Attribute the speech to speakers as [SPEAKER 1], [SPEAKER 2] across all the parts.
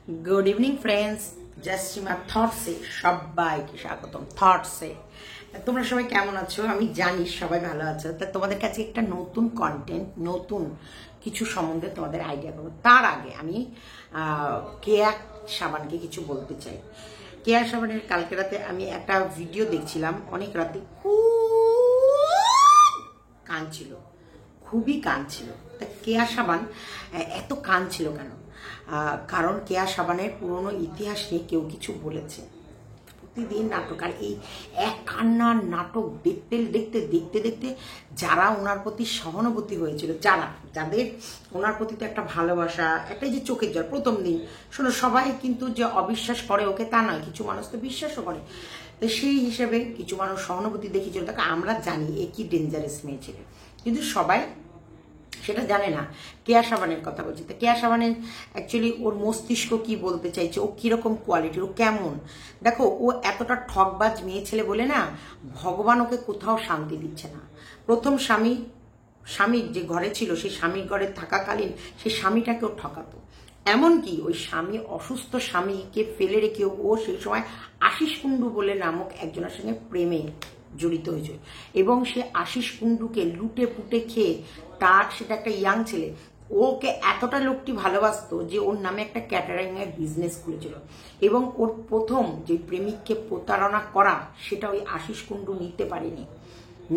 [SPEAKER 1] Good evening friends জাস্টিমা থটসে সবাইকে স্বাগতম। থটসে তোমরা সবাই কেমন আছো? আমি জানি সবাই ভালো আছো। তা তোমাদের কাছে একটা নতুন কন্টেন্ট, নতুন কিছু সম্বন্ধে তোমাদের আইডিয়া করবো। তার আগে আমি কেয়া সাবানকে কিছু বলতে চাই। কেয়া সাবানের কালকে রাতে আমি একটা ভিডিও দেখছিলাম, অনেক রাতে কাঁদছিল, খুবই কাঁদছিল। তা কেয়া সাবান এত কাঁদছিল কেন? কারণ কেয়া সাবানের পুরনো ইতিহাস নিয়ে কেউ কিছু বলেছে। প্রতিদিন নাটক, আর এই এক কান্নার নাটক দেখতে দেখতে দেখতে দেখতে যারা ওনার প্রতি সহানুভূতি হয়েছিল, যাদের ওনার প্রতি তো একটা ভালোবাসা, একটা যে চোখের জল প্রথম দিন, শোনো সবাই কিন্তু যে অবিশ্বাস করে ওকে তা নয়, কিছু মানুষ তো বিশ্বাসও করে। তো সেই হিসেবে কিছু মানুষ সহানুভূতি দেখিয়েছিল। তাকে আমরা জানি এ কি ডেঞ্জারাস মেয়ে ছিল, কিন্তু সবাই সেটা জানে না। কেয়া সাবানের কথা বলছি। তো কেয়া সাবানের অ্যাকচুয়ালি ওর মস্তিষ্ক কি বলতে চাইছে, ও কিরকম কোয়ালিটির, ও কেমন। দেখো, ও এতটা ঠকবাজ মেয়ে ছেলে বলে না, ভগবান ওকে কোথাও শান্তি দিচ্ছে না। প্রথম স্বামীর যে ঘরে ছিল, সেই স্বামীর ঘরে থাকাকালীন সেই স্বামীটাকেও ঠকাতো। এমনকি ওই স্বামী, অসুস্থ স্বামীকে ফেলে রেখেও ও সেই সময় আশিস কুণ্ডু বলে নামক একজনের সঙ্গে প্রেমে জড়িত হয়েছে, এবং সে আশিস কুণ্ডুকে লুটে পুটে খেয়ে, তার সেটা একটা ইয়াং ছেলে, ওকে এতটা লোকটি ভালোবাসতো যে ওর নামে একটা ক্যাটারিং এর বিজনেস খুলেছিল। এবং ওর প্রথম যে প্রেমিককে প্রতারণা করা, সেটা ওই আশিস কুণ্ডু নিতে পারেনি।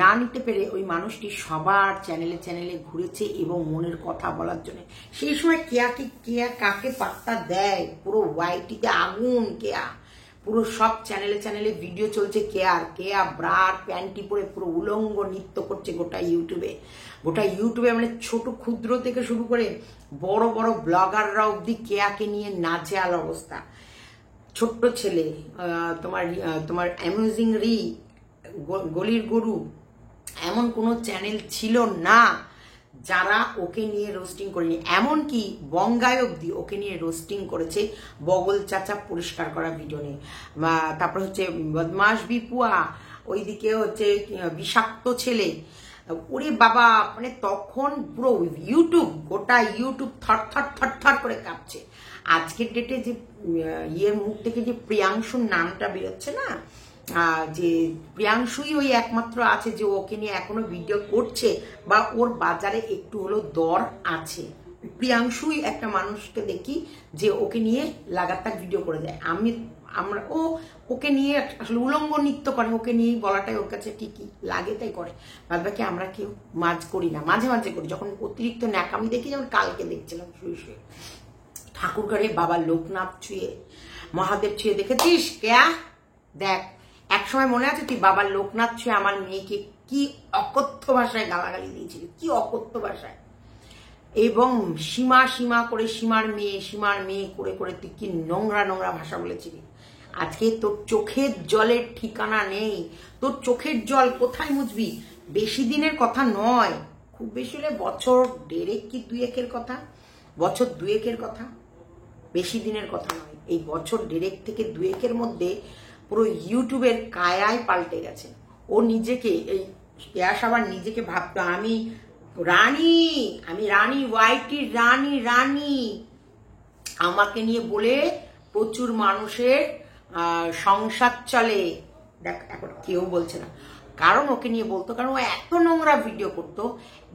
[SPEAKER 1] না নিতে পেরে ওই মানুষটি সবার চ্যানেলে চ্যানেলে ঘুরেছে এবং মনের কথা বলার জন্য। সেই সময় কেয়া কাকে পাত্তা দেয়? পুরো ওয়াইটিতে আগুন কেয়া, পুরো সব চ্যানেলে চ্যানেলে ভিডিও চলছে কেয়া ব্রার প্যান্টি পরে পুরো উলঙ্গ নৃত্য করছে গোটা ইউটিউবে মানে ছোট ক্ষুদ্র থেকে শুরু করে বড় বড় ব্লগাররা অব্দি কেয়াকে নিয়ে নাজেহাল অবস্থা। ছোট্ট ছেলে, তোমার অ্যামেজিং রি, গলির গরু, এমন কোনো চ্যানেল ছিল না যারা ওকে নিয়ে রোস্টিং করেনি। এমনকি বঙ্গায় অব্দি ওকে নিয়ে রোস্টিং করেছে, বগল চাচা পরিষ্কার করা ভিডিও নিয়ে। তারপর হচ্ছে বদমাস বিপুয়া, ওইদিকে হচ্ছে বিষাক্ত ছেলে। ওরে বাবা, মানে তখন পুরো গোটা ইউটিউব থর করে কাঁপছে। আজকের ডেটে যে ইয়ের মুখ থেকে যে প্রিয়াংশুর নামটা বেরোচ্ছে না, যে প্রিয়াংশুই ওই একমাত্র আছে যে ওকে নিয়ে এখনো ভিডিও করছে, বা ওর বাজারে একটু হলো দর আছে। প্রিয়াংশুই একটা মানুষকে দেখি যে ওকে নিয়ে লাগাতার ভিডিও করে দেয়। ওকে নিয়ে আসলে উলঙ্গ নৃত্য করে, ওকে নিয়ে বলাটাই ওর কাছে ঠিকই লাগে, তাই করে। বাদবাকি আমরা কেউ করি না, মাঝে মাঝে করি যখন অতিরিক্ত ন্যাকামি দেখি। যেমন কালকে দেখছিলাম শুয়ে ঠাকুর ঘরে বাবা লোকনাথ ছুঁয়ে, মহাদেব ছুঁয়ে দেখেছিস কেয়া? দেখ, একসময় মনে আছে তুই বাবার লোকনাথ ছুঁয়ে আমার মেয়েকে কি অকথ্য ভাষায় গালাগালি দিয়েছিলি, কি অকথ্য ভাষায়, এবং সীমা করে সীমার মেয়ে করে করে তুই কি নোংরা ভাষা বলেছিলি। আজকে তোর চোখের জলের ঠিকানা নেই। তোর চোখের জল কোথায় মুছবি? বেশি দিনের কথা নয়, খুব বেশি হলে বছর দেড়েক কি দুয়েকের কথা, বছর দুয়েকের কথা, বেশি দিনের কথা নয়। এই বছর দেড়েক থেকে দুয়েকের মধ্যে পুরো ইউটিউবের কায়াই পাল্টে গেছে। ও নিজেকে, এই কেয়া সাবান নিজেকে ভাবতো আমি রানী ওয়াইটির রানী। আমাকে নিয়ে বলে প্রচুর মানুষের সংসার চলে। দেখ, এখন কেউ বলছে না, কারণ ওকে নিয়ে বলতো, কারণ ও এত নোংরা ভিডিও করতো।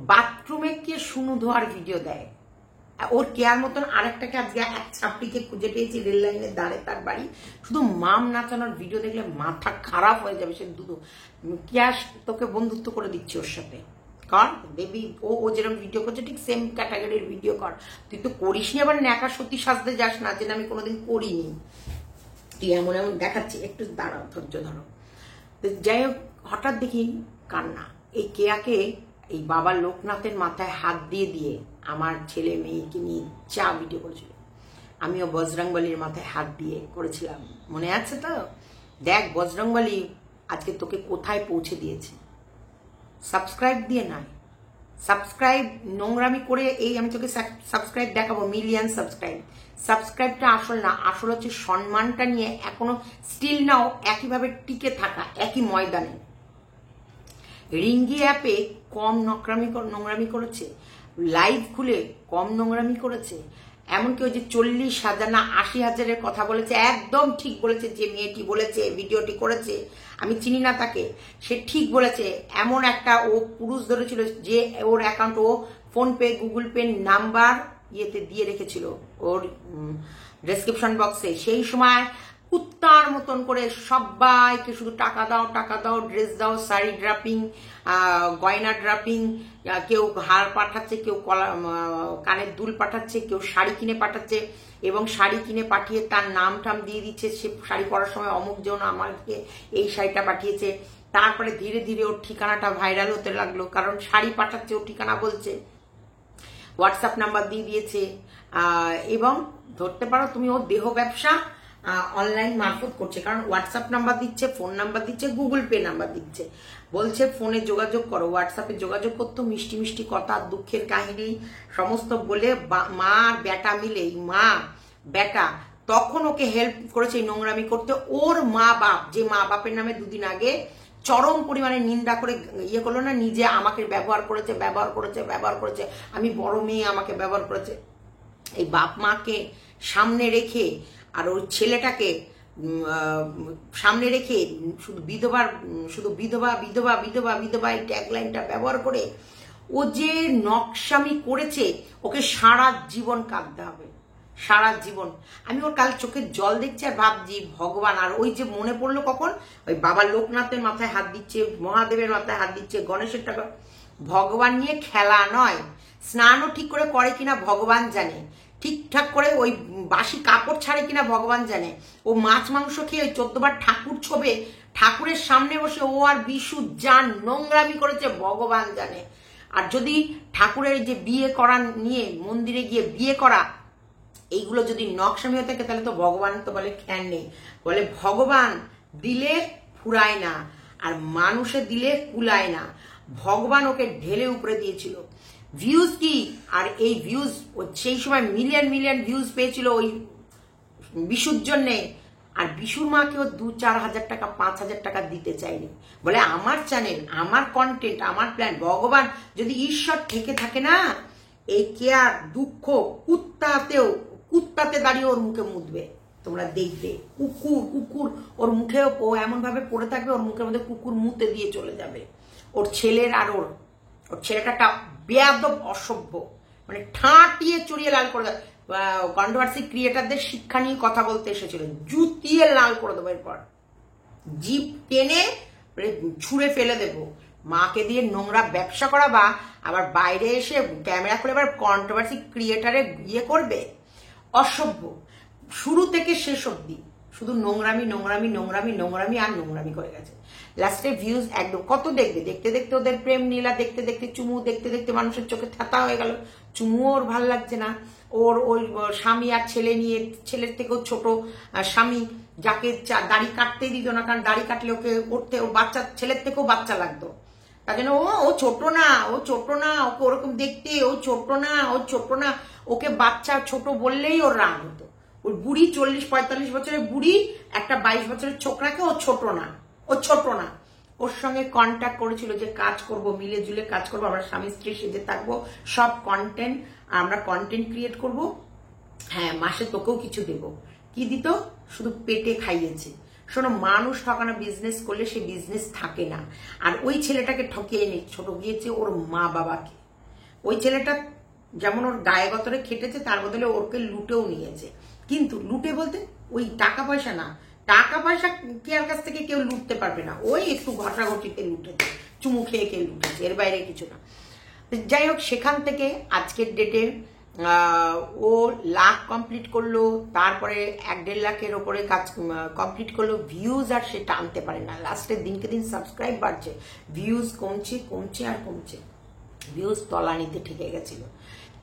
[SPEAKER 1] বাথরুমে কে শুনু ধোয়ার ভিডিও দেয়। ওর কেয়ার মতন আরেকটাকে আজকে এক ছাপড়িকে খুঁজে পেয়েছি রেল লাইনের দাঁড়ে, তার বাড়ি। শুধু মাম নাচানোর ভিডিও দেখলে মাথা খারাপ হয়ে যাবে। সে কেয়া তোকে বন্ধুত্ব করে দিচ্ছি ওর সাথে, কর দেবী। ও যেরকম ভিডিও করছে ঠিক সেম ক্যাটাগরির ভিডিও কর। তুই তো করিস নি, আবার ন্যাকা সত্যি সাজতে যাস না যেটা আমি কোনোদিন করিনি। তুই এমন দেখাচ্ছি, একটু দাঁড়াও, ধৈর্য ধরো। যাই হোক, হঠাৎ দেখি কান্না। এই কেয়াকে এই বাবা লোকনাথের মাথায় হাত দিয়ে আমার ছেলে মেয়েকে নিয়ে যা ভিডিও করেছিল, আমিও বজরংবলীর মাথায় হাত দিয়ে করেছিলাম, মনে আছে তো? দেখ, বজরংবলী আজকে তোকে কোথায় পৌঁছে দিয়েছে। সাবস্ক্রাইব দিয়ে নয়, সাবস্ক্রাইব নোংরামি করে, এই আমি তোকে সাবস্ক্রাইব দেখাবো, মিলিয়ন সাবস্ক্রাইবটা আসল না। আসল হচ্ছে সম্মানটা নিয়ে এখনো স্টিল নাও একইভাবে টিকে থাকা, একই ময়দানে। রিঙ্গি অ্যাপে কম নোংরামি করেছে, লাইভ খুলে কম নোংরামি করেছে, এমনকি ওই যে 40,000 না 80,000-এর কথা বলেছে, একদম ঠিক বলেছে। যে মেয়েটি বলেছে, ভিডিওটি করেছে, আমি চিনি না তাকে, সে ঠিক বলেছে। এমন একটা ও পুরুষ ধরেছিল যে ওর অ্যাকাউন্ট ও ফোনপে গুগল পে নাম্বার ইয়েতে দিয়ে রেখেছিল ওর ডেসক্রিপশন বক্সে। সেই সময় কুত্তার মতন করে সবাইকে শুধু টাকা দাও, টাকা দাও, ড্রেস দাও, শাড়ি ড্রাপিং, গয়না ড্রাপিং, কেউ হার পাঠাচ্ছে, কেউ কানের দুল পাঠাচ্ছে, কেউ শাড়ি কিনে পাঠাচ্ছে, এবং শাড়ি কিনে পাঠিয়ে তার নাম টাম দিয়ে দিচ্ছে। সে শাড়ি পরার সময় অমুক জন আমাকে এই শাড়িটা পাঠিয়েছে। তারপরে ধীরে ধীরে ওর ঠিকানাটা ভাইরাল হতে লাগলো, কারণ শাড়ি পাঠাচ্ছে, ওর ঠিকানা বলছে, হোয়াটসঅ্যাপ নাম্বার দিয়ে দিয়েছে। এবং ধরতে পারো তুমি ওর দেহ ব্যবসা অনলাইন মারফত করছে, কারণ হোয়াটসঅ্যাপ নাম্বার দিচ্ছে, ফোন নাম্বার দিচ্ছে, গুগল পে নাম্বার দিচ্ছে, বলছে ফোনে যোগাযোগ করো, হোয়াটসঅ্যাপে যোগাযোগ করতো, মিষ্টি মিষ্টি কথা, দুঃখের কাহিনী সমস্ত বলে মা আর বেটা মিলে, মা বেটা তখন ওকে হেল্প করেছে এই নোংরামি করতে। ওর মা বাপ, যে মা বাপের নামে দুদিন আগে চরম পরিমাণে নিন্দা করে ইয়ে করলো না, নিজে আমাকে ব্যবহার করেছে, ব্যবহার করেছে, ব্যবহার করেছে, আমি বড় মেয়ে আমাকে ব্যবহার করেছে। এই বাপ মাকে সামনে রেখে আর ওর ছেলেটাকে সামনে রেখে শুধু বিধবা বিধবা বিধবা বিধবা এই ট্যাগলাইনটা ব্যবহার করে ও যে নকশামি করেছে, ওকে সারা জীবন কাঁদতে হবে, সারা জীবন। আমি ওর কাল চোখের জল দেখছি আর ভাবছি ভগবান। আর ওই যে মনে পড়লো কখন, ওই বাবা লোকনাথের মাথায় হাত দিচ্ছে, মহাদেবের মাথায় হাত দিচ্ছে, গণেশের টাকা। ভগবান নিয়ে খেলা নয়। স্নানও ঠিক করে করে কিনা ভগবান জানে, ঠিকঠাক করে ওই বাসি কাপড় ছাড়ে কিনা ভগবান জানে। ও মাছ মাংস খেয়ে ওই 14 বার ঠাকুর ছোবে, ঠাকুরের সামনে বসে ও আর বিশু যান নোংরামি করেছে ভগবান জানে। আর যদি ঠাকুরের যে বিয়ে করা নিয়ে মন্দিরে গিয়ে বিয়ে করা এইগুলো যদি নকশামি হয়ে থাকে, তাহলে তো ভগবান তো বলে খ্যান নেই, বলে ভগবান দিলে ফুরায় না আর মানুষে দিলে কুলায় না। ভগবান ওকে ঢেলে উপরে দিয়েছিল। ভিউজ কি, আর এই ভিউজ সেই সময় মিলিয়ন মিলিয়ন ভিউজ পেয়েছিল ওই বিশুর জন্যে। আর বিশুর মাকেও 2-4 হাজার টাকা 5,000 টাকা দিতে চাইনি, বলে আমার চ্যানেল, আমার কন্টেন্ট, আমার প্ল্যান। ভগবান যদি ঈশ্বর থেকে থাকে না, এই কেয়ার দুঃখ কুত্তাতে দাঁড়িয়ে ওর মুখে মুতবে, তোমরা দেখবে। কুকুর ওর মুখে ও এমন ভাবে পড়ে থাকবে, ওর মুখের মধ্যে কুকুর মুতে দিয়ে চলে যাবে। ওর ছেলের আর ওর ছেলেটা বেয়াদব অসভ্য, মানে ঠাঁটিয়ে চড়িয়ে লাল করে দেবে। কন্ট্রোভার্সি ক্রিয়েটারদের শিক্ষা নিয়ে কথা বলতে এসেছিল, জুতিয়ে লাল করে দেবো, এরপর জিপ টেনে ছুঁড়ে ফেলে দেবো। মাকে দিয়ে নোংরা ব্যবসা করা, বা আবার বাইরে এসে ক্যামেরা করে আবার কন্ট্রোভার্সি ক্রিয়েটারে ইয়ে করবে, অসভ্য। শুরু থেকে শেষ অব্দি শুধু নোংরামি নোংরামি নোংরামি নোংরামি আর নোংরামি করে গেছে। লাস্টে ভিউজ একদম কত দেখবে, দেখতে দেখতে ওদের প্রেম নীলা দেখতে দেখতে, চুমু দেখতে দেখতে মানুষের চোখে থাতা হয়ে গেল। চুমু ওর ভাল লাগছে না, ওর ওই স্বামী আর ছেলে নিয়ে, ছেলের থেকেও ছোট স্বামী, যাকে দাড়ি কাটতেই দিত না, কারণ দাড়ি কাটলে ওকে করতে ওর বাচ্চা, ছেলের থেকেও বাচ্চা লাগতো, তার জন্য ও ছোট না, ও ছোট না, ওকে ওরকম দেখতে, ও ছোট না, ও ছোট না, ওকে বাচ্চা ছোট বললেই ওর রাগ হতো। ওর বুড়ি 40-45 বছরের বুড়ি একটা 22 বছরের ছোকরাকে ও ছোট না, ও ছোট না। ওর সঙ্গে কন্ট্যাক্ট করেছিল যে কাজ করব, মিলে জুলে কাজ করবো, আমরা স্বামী স্ত্রী সেজে থাকবো, সব কন্টেন্ট আমরা কন্টেন্ট ক্রিয়েট করব, হ্যাঁ মাসে তোকেও কিছু দেব। কি দিত? শুধু পেটে খাইয়েছে। শোনো, মানুষ ঠকানো বিজনেস করলে সে বিজনেস থাকে না। আর ওই ছেলেটাকে ঠকিয়ে ছোট গিয়েছে ওর মা বাবাকে। ওই ছেলেটা যেমন ওর গায়ে গতরে খেটেছে, তার বদলে ওকে লুটেও নিয়েছে। কিন্তু লুটে বলতে ওই টাকা পয়সা না, টাকা পয়সা কেয়ার কাছ থেকে কেউ লুটতে পারবে না, ওই একটু ঘটাঘটিতে লুটেছে, চুমু খেয়ে কেউ লুটেছে, এর বাইরে কিছু না। যাই হোক, সেখান থেকে আজকের ডেটে ও লাখ কমপ্লিট করলো, তারপরে 1-1.5 লাখের ওপরে কাজ কমপ্লিট করলো। ভিউজ আর সে টানতে পারে না, লাস্টের দিনকে দিন সাবস্ক্রাইব বাড়ছে, ভিউজ কমছে কমছে আর কমছে, ভিউজ তলানিতে ঠেকে গেছিল।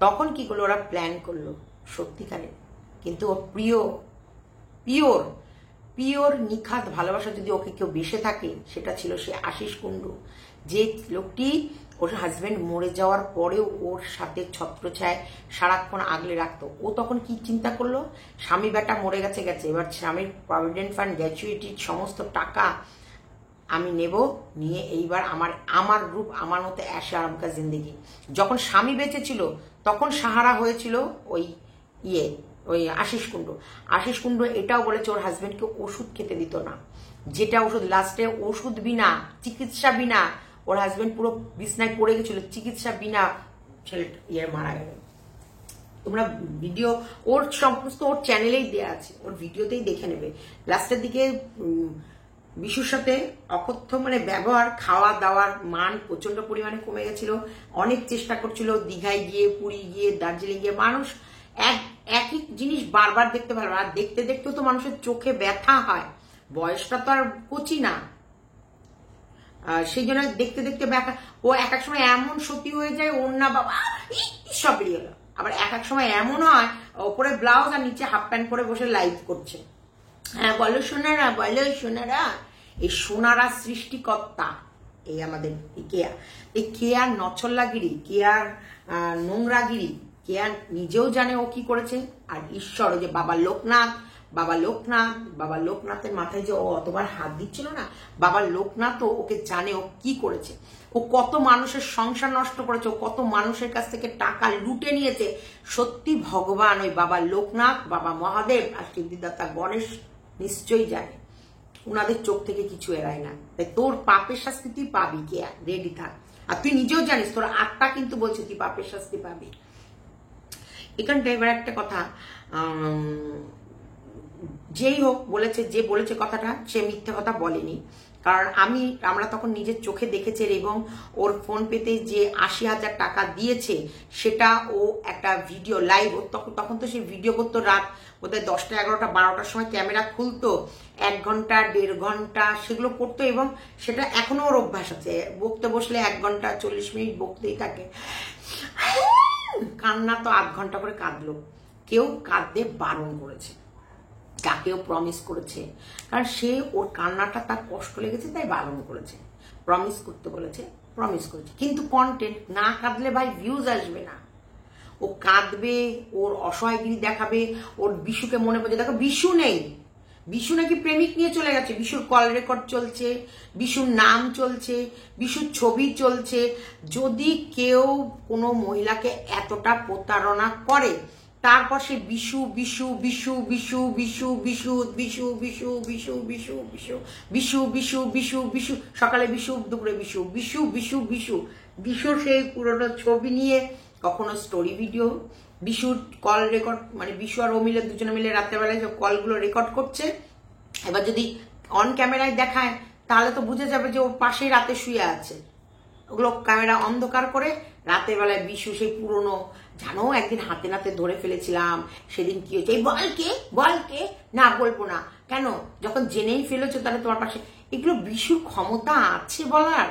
[SPEAKER 1] তখন কি করলো ওরা? প্ল্যান করলো সত্যিকারে, কিন্তু ও পিওর নিখাত ভালোবাসা যদি ওকে কেউ বেসে থাকে, সেটা ছিল সে আশিস কুণ্ডু, যে লোকটি ওর হাজবেন্ড মরে যাওয়ার পরেও ওর সাথে ছত্রছায় সারাক্ষণ আগলে রাখতো। ও তখন কি চিন্তা করলো? স্বামী বেটা মরে গেছে, এবার স্বামীর প্রভিডেন্ট ফান্ড, গ্র্যাচুইটির সমস্ত টাকা আমি নেব, নিয়ে এইবার আমার রূপ আমার মতো অ্যাশে আরাম কা জিন্দেগি। যখন স্বামী বেঁচে ছিল তখন সাহারা হয়েছিল ওই ওই আশিস কুণ্ডু এটাও বলেছে ওর হাজবেন্ডকে ওষুধ খেতে দিত না, যেটা ওষুধ লাস্টে ওষুধ বিনা, চিকিৎসা বিনা ওর হাজবেন্ড পুরো বিছনায় পড়ে গেছিল, চিকিৎসা বিনা ছেলে মারা গেল। তোমরা ভিডিও ওর সমস্ত ওর চ্যানেলেই দেওয়া আছে, ওর ভিডিওতেই দেখে নেবে। লাস্টের দিকে বিশুর সাথে অকথ্য মানে ব্যবহার, খাওয়া দাওয়ার মান প্রচন্ড পরিমাণে কমে গেছিল। অনেক চেষ্টা করছিল দীঘায় গিয়ে, পুরী গিয়ে, দার্জিলিং গিয়ে। মানুষ একই জিনিস বারবার দেখতে পারবে, আর দেখতে দেখতেও তো মানুষের চোখে ব্যথা হয়, বয়সটা তো আর কচি না, সেই জন্য দেখতে দেখতে ব্যথা। ও এক এক সময় এমন সত্যি হয়ে যায়, ওর না বাবা সব বেরিয়ে গেল। আবার এক এক সময় এমন হয় ওপরে ব্লাউজ আর নিচে হাফ প্যান্ট পরে বসে লাইভ করছে। হ্যাঁ বলো সোনারা, বলো সোনারা। এই সোনারা সৃষ্টিকর্তা এই আমাদের কেয়া, এই কেয়ার নছল্লাগিরি, কেয়ার নোংরাগিরি কেয়া নিজেও জানে ও কি করেছে। আর ঈশ্বর যে বাবা লোকনাথের মাথায় যে ও অতবার হাত দিচ্ছিল না, বাবা লোকনাথ ওকে জানে ও কি করেছে, ও কত মানুষের সংসার নষ্ট করেছে, ও কত মানুষের কাছ থেকে টাকা লুটে নিয়েছে। সত্যি ভগবান ওই বাবা লোকনাথ, বাবা মহাদেব আর সিদ্ধিদাতা গণেশ নিশ্চয়ই জানে, উনাদের চোখ থেকে কিছু এড়ায় না। তাই তোর পাপের শাস্তি তুই পাবি, কে রেডি থাক। আর তুই নিজেও জানিস, তোর আত্মা কিন্তু বলছে তুই পাপের শাস্তি পাবি। এখানটা এবার একটা কথা, যেই হোক বলেছে, যে বলেছে কথাটা সে মিথ্যে কথা বলেনি। কারণ আমরা তখন নিজের চোখে দেখেছি, এবং ওর ফোন পেতে যে 80,000 টাকা দিয়েছে সেটা ও একটা ভিডিও লাইভ, তখন তো সে ভিডিও করতো রাত বোধহয় 10টা 11টা 12টার সময় ক্যামেরা খুলতো, 1 ঘন্টা 1.5 ঘন্টা সেগুলো করতো। এবং সেটা এখনো ওর অভ্যাস আছে, বকতে বসলে 1 ঘন্টা 40 মিনিট বকতেই থাকে। কান্না তো 8 ঘন্টা করে কাঁদলো। কেউ কাঁদতে বারণ করেছে, তাকেও প্রমিস করেছে, কারণ সে ওর কান্নাটা তার কষ্ট লেগেছে তাই বারণ করেছে, প্রমিস করতে বলেছে, প্রমিস করেছে। কিন্তু কন্টেন্ট না কাঁদলে ভাই ভিউজ আসবে না। ও কাঁদবে, ওর অসহায়গিরি দেখাবে, ওর বিশুকে মনে পড়ছে। দেখো বিশু নেই, বিশু নাকি প্রেমিক নিয়ে চলে গেছে, বিশুর কল রেকর্ড চলছে, বিশুর নাম চলছে, বিশুর ছবি চলছে। যদি কেউ কোনো মহিলাকে এতটা প্রতারণা করে, তারপর সে বিশু বিশু বিশু বিশু বিশু বিশু বিশু বিশু বিশু বিশু বিশু বিশু বিশু বিশু বিশু সকালে বিশু, দুপুরে বিশু বিশু বিশু বিশু বিশুর সেই পুরোনো ছবি নিয়ে কখনো স্টোরি ভিডিও, বিশুর কল রেকর্ড, মানে বিশু আর ও মিলে দুজনে মিলে রাত্রেবেলায় যে কলগুলো রেকর্ড করছে। এবার যদি অন ক্যামেরায় দেখায় তাহলে তো বুঝে যাবে যে ও পাশেই রাতে শুয়ে আছে। ওগুলো ক্যামেরা অন্ধকার করে রাতের বেলায় বিশু সেই পুরনো, জানো একদিন হাতে নাতে ধরে ফেলেছিলাম, সেদিন কি হয়েছে, বল কে, না বলবো না কেন, যখন জেনেই ফেলেছো তাহলে তোমার পাশে। এগুলো বিশুর ক্ষমতা আছে বলার?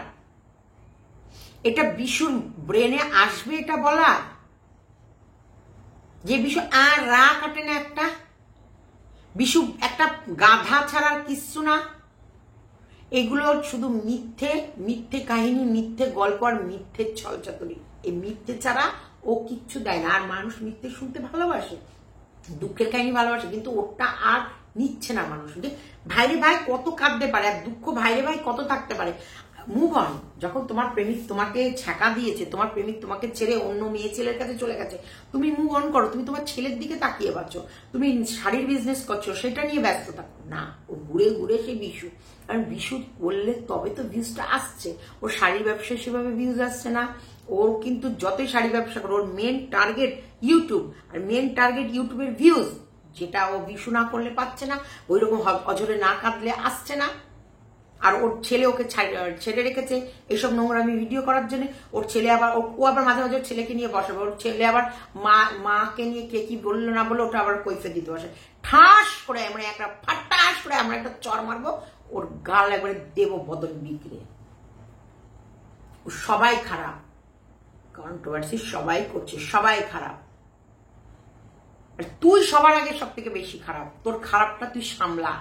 [SPEAKER 1] এটা বিশুর ব্রেনে আসবে এটা বলার? যে বিশু আর রা কাটে না একটা, বিশু একটা গাধা ছাড়ার কিচ্ছু না। এগুলো শুধু মিথ্যে মিথ্যে কাহিনী, মিথ্যে গল্প আর মিথ্যে ছলচাতুরি। এই মিথ্যে ছাড়া ও কিচ্ছু দেয় না। আর মানুষ মিথ্যে শুনতে ভালোবাসে, দুঃখের কাহিনী ভালোবাসে, কিন্তু ওটা আর নিচ্ছে না মানুষ। ভাইরে ভাই কত কাঁদতে পারে, আর দুঃখ ভাইরে ভাই কত থাকতে পারে। Move on. যখন তোমার প্রেমিক তোমাকে ছ্যাঁকা দিয়েছে, তোমার প্রেমিক তোমাকে ছেড়ে অন্য মেয়ে ছেলের কাছে চলে গেছে, তুমি মুভ অন করো। তুমি তোমার ছেলের দিকে তাকিয়ে পাচ্ছো, তুমি শাড়ির বিজনেস করছো, সেটা নিয়ে ব্যস্ত থাকো না। ও ঘুরে ঘুরে সেই বিশু, কারণ বিশু বললে তবে তো ভিউজটা আসছে। ওর শাড়ির ব্যবসায় সেভাবে ভিউজ আসছে না। ওর কিন্তু যতই শাড়ি ব্যবসা করে, ওর মেন টার্গেট ইউটিউব, আর মেন টার্গেট ইউটিউবের ভিউজ, যেটা ও বিশু না করলে পাচ্ছে না, ওই রকম অজরে না কাঁদলে আসছে না। আর ওর ছেলে ওকে ছেড়ে রেখেছে এইসব নোংরামি ভিডিও করার জন্য। ওর ছেলে আবার ও আবার মাঝে মাঝে ওর ছেলেকে নিয়ে বসাবে, ওর ছেলে আবার মাকে নিয়ে কে কি বললো না বললো ওটা আবার কৈফিয়ত দিতে বসে। ঠাস করে আমরা একটা ফাটাস করে আমরা একটা চর মারবো, ওর গাল একবারে দেব বদল বিক্রি। সবাই খারাপ, কন্ট্রোভার্সি সবাই করছে, সবাই খারাপ, আর তুই সবার আগে সব থেকে বেশি খারাপ। তোর খারাপটা তুই সামলা।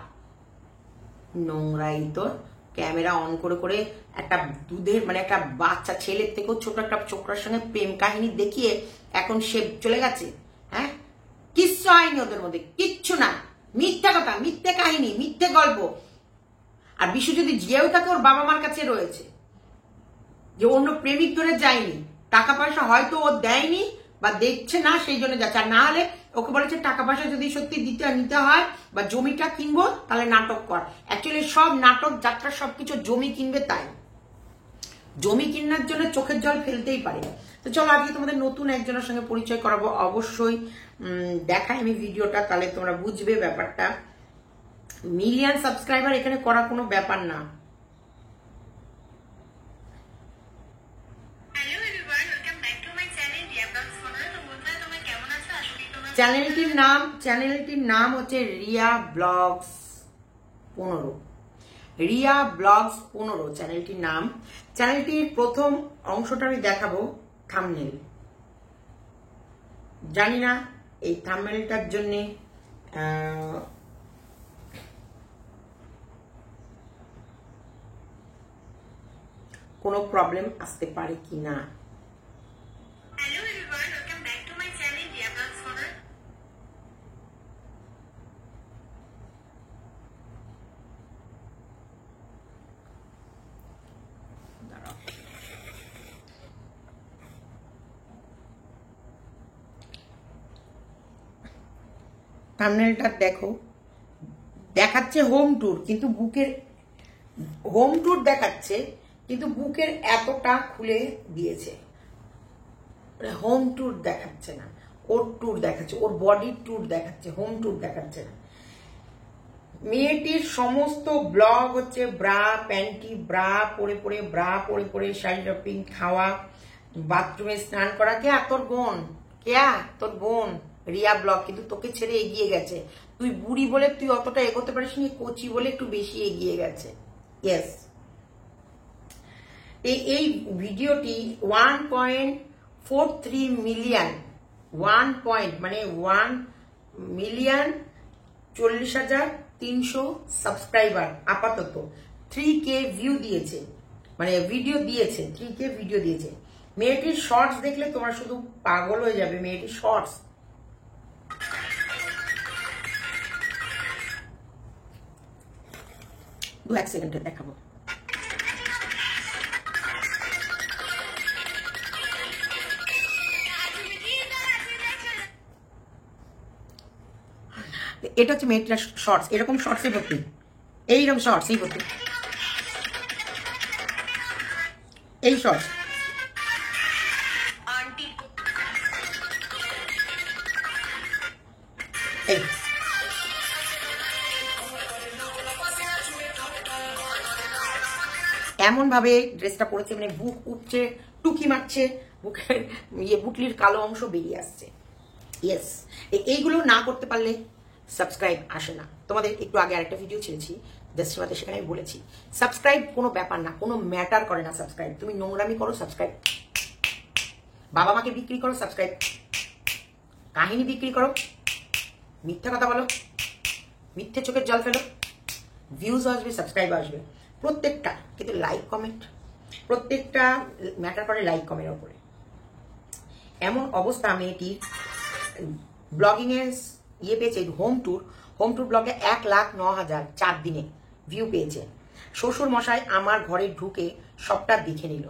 [SPEAKER 1] নোংরাই তোর, ক্যামেরা অন করে করে একটা দুধের মানে একটা বাচ্চা ছেলের থেকেও ছোট একটা ছোকরার সঙ্গে প্রেম কাহিনী দেখিয়ে এখন সে চলে গেছে। হ্যাঁ, কিচ্ছু হয়নি ওদের মধ্যে, কিচ্ছু না, মিথ্যা কথা, মিথ্যে কাহিনী, মিথ্যে গল্প। আর বিশু যদি যেও থাকে ওর বাবা মার কাছে রয়েছে, যে অন্য প্রেমিক ধরে যায়নি, টাকা পয়সা হয়তো ও দেয়নি বা দেখছে না সেই জন্য যাচ্ছে। আর না হলে ওকে বলেছে টাকা পয়সা যদি সত্যি নিতে হয় বা জমিটা কিনবো তাহলে নাটক কর। অ্যাকচুয়ালি সব নাটক যাত্রা সবকিছু জমি কিনবে তাই, জমি কেনার জন্য চোখের জল ফেলতেই পারে। তো চলো আজকে তোমাদের নতুন একজনের সঙ্গে পরিচয় করাবো, অবশ্যই দেখাই আমি ভিডিওটা, তাহলে তোমরা বুঝবে ব্যাপারটা। মিলিয়ন সাবস্ক্রাইবার এখানে করা কোনো ব্যাপার না। চ্যানেলটির নাম হচ্ছে রিয়া ব্লগস 15, রিয়া ব্লগস 15 চ্যানেলটির নাম। চ্যানেলটির প্রথম অংশটা আমি দেখাবো, থাম্বনেল। জানি না এই থাম্বনেলটার জন্যে কোনো প্রবলেম আসতে পারে কিনা। থাম্বনেলটা দেখো, দেখাচ্ছে হোম ট্যুর, কিন্তু বুকের হোম ট্যুর দেখাচ্ছে কিন্তু বুকের এতটা খুলে দিয়েছে, হোম ট্যুর দেখাচ্ছে না, ওর ট্যুর দেখাচ্ছে, ওর বডির ট্যুর দেখাচ্ছে, হোম ট্যুর দেখাচ্ছে না। মেয়েটির সমস্ত ব্লগ হচ্ছে ব্রা প্যান্টি, ব্রা পরে পরে শাড়ি শপিং, খাওয়া, বাথরুমে স্নান করা। কে তোর বোন, তোর বোন রিয়া ব্লগ, কিন্তু তোকে ছেড়ে এগিয়ে গেছে। তুই বুড়ি বলে তুই অতটা এগোতে পারিস নি, কচি বলে একটু বেশি এগিয়ে গেছে। ইয়েস, এই ভিডিওটি 1.43 মিলিয়ন, 1,40,300 সাবস্ক্রাইবার আপাতত, 3K ভিউ দিয়েছে, মানে ভিডিও দিয়েছে, 3K ভিডিও দিয়েছে। মেয়েটির শর্টস দেখলে তোমরা শুধু পাগল হয়ে যাবে। মেয়েটির শর্টস এক সেকেন্ডে দেখাবো। এটা হচ্ছে মেয়েটার শর্টস, এরকম শর্টসে ভর্তি, এইরকম শর্টস এই ভর্তি, এই শর্টস। এই এমন ভাবে ড্রেসটা পরেছে, মানে বুক উপচে টুকি মারছে, বুকের বুটলির কালো অংশ বেরিয়ে আসছে। ইয়েস, এইগুলো না করতে পারলে সাবস্ক্রাইব আসে না। তোমাদের একটু আগে আরেকটা ভিডিও ছেড়েছি জাস্টিমাতে, সেখানে আমি বলেছি সাবস্ক্রাইব কোনো ব্যাপার না, কোনো ম্যাটার করে না সাবস্ক্রাইব। তুমি নোংরামি করো সাবস্ক্রাইব, বাবা মাকে বিক্রি করো সাবস্ক্রাইব, কাহিনী বিক্রি করো, মিথ্যা কথা বলো, মিথ্যে চোখের জল ফেলো, ভিউজ আসবে, সাবস্ক্রাইব আসবে প্রত্যেকটা, কিন্তু লাইক কমেন্ট, প্রত্যেকটা ম্যাটার করে লাইক কমেন্টের উপরে। এমন অবস্থা মেয়েটির ব্লগিং এর পেয়েছে, হোম ট্যুর ব্লগে 1,09,000 4 দিনে ভিউ পেয়েছে। শ্বশুর মশাই আমার ঘরে ঢুকে সবটা দেখে নিল।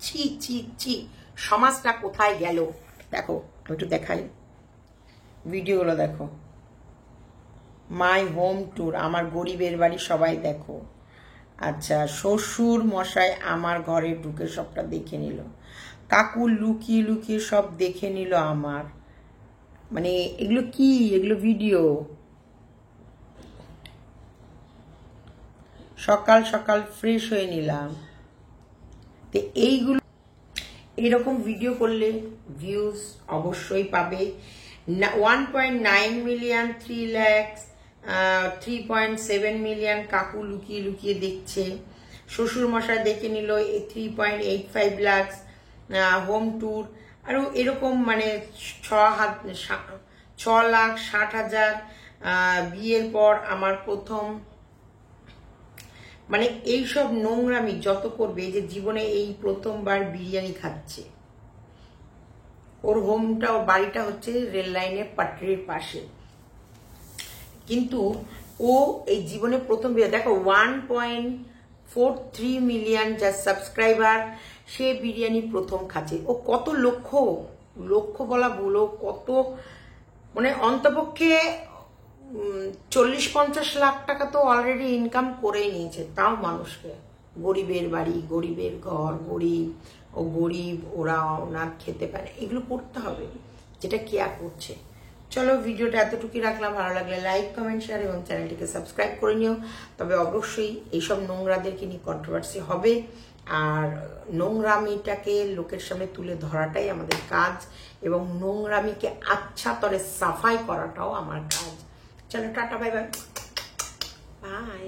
[SPEAKER 1] ছি ছি ছি, সমাজটা কোথায় গেল। দেখো আমি একটু দেখাই, ভিডিওগুলো দেখো। মাই হোম ট্যুর, আমার গরিবের বাড়ি, সবাই দেখো। আচ্ছা, শ্বশুর মশাই আমার ঘরে ঢুকে সবটা দেখে নিল, কাকু লুকিয়ে লুকিয়ে সব দেখে নিল আমার, মানে এগুলো কি, এগুলো ভিডিও। সকাল সকাল ফ্রেশ হয়ে নিলাম। তো এইগুলো, এরকম ভিডিও করলে ভিউজ অবশ্যই পাবে। 1.9 মিলিয়ন, 3 লাখ, 3.7 মিলিয়ন কাকু লুকিয়ে লুকিয়ে দেখছে। শ্বশুর মশাই দেখে নিল 3.85 লাখ, হোম ট্যুর আরো এরকম, মানে 6,60,000, বিয়ের পর আমার প্রথম, মানে এইসব নোংরামি যত করবে, যে জীবনে এই প্রথমবার বিরিয়ানি খাচ্ছে। ওর হোমটা, ওর বাড়িটা হচ্ছে রেল লাইনের পাটরির পাশে, কিন্তু ও এই জীবনে প্রথম দেখো 1.43 মিলিয়ন যার সাবস্ক্রাইবার, সে বিরিয়ানি প্রথম খাচ্ছে। ও কত লক্ষ বলা বলো, কত মানে অন্তপক্ষে 40-50 লাখ টাকা তো অলরেডি ইনকাম করেই নিয়েছে, তাও মানুষকে। গরিবের বাড়ি, গরিবের ঘর, গরিব ওরা ওনার খেতে পারে, এগুলো করতে হবে, যেটা কেয়া করছে। চলো ভিডিওটা এতটুকুই রাখলাম। ভালো লাগলে লাইক, কমেন্ট, শেয়ার এবং চ্যানেলটিকে সাবস্ক্রাইব করে নিও। তবে অবশ্যই এইসব নোংরাদেরকে নিয়ে কন্ট্রোভার্সি হবে, আর নোংরামিটাকে লোকের সামনে তুলে ধরাটাই আমাদের কাজ, এবং নোংরামিকে আচ্ছা তরে সাফাই করাটাও আমার কাজ। চলো টাটা, বাই বাই, বাই।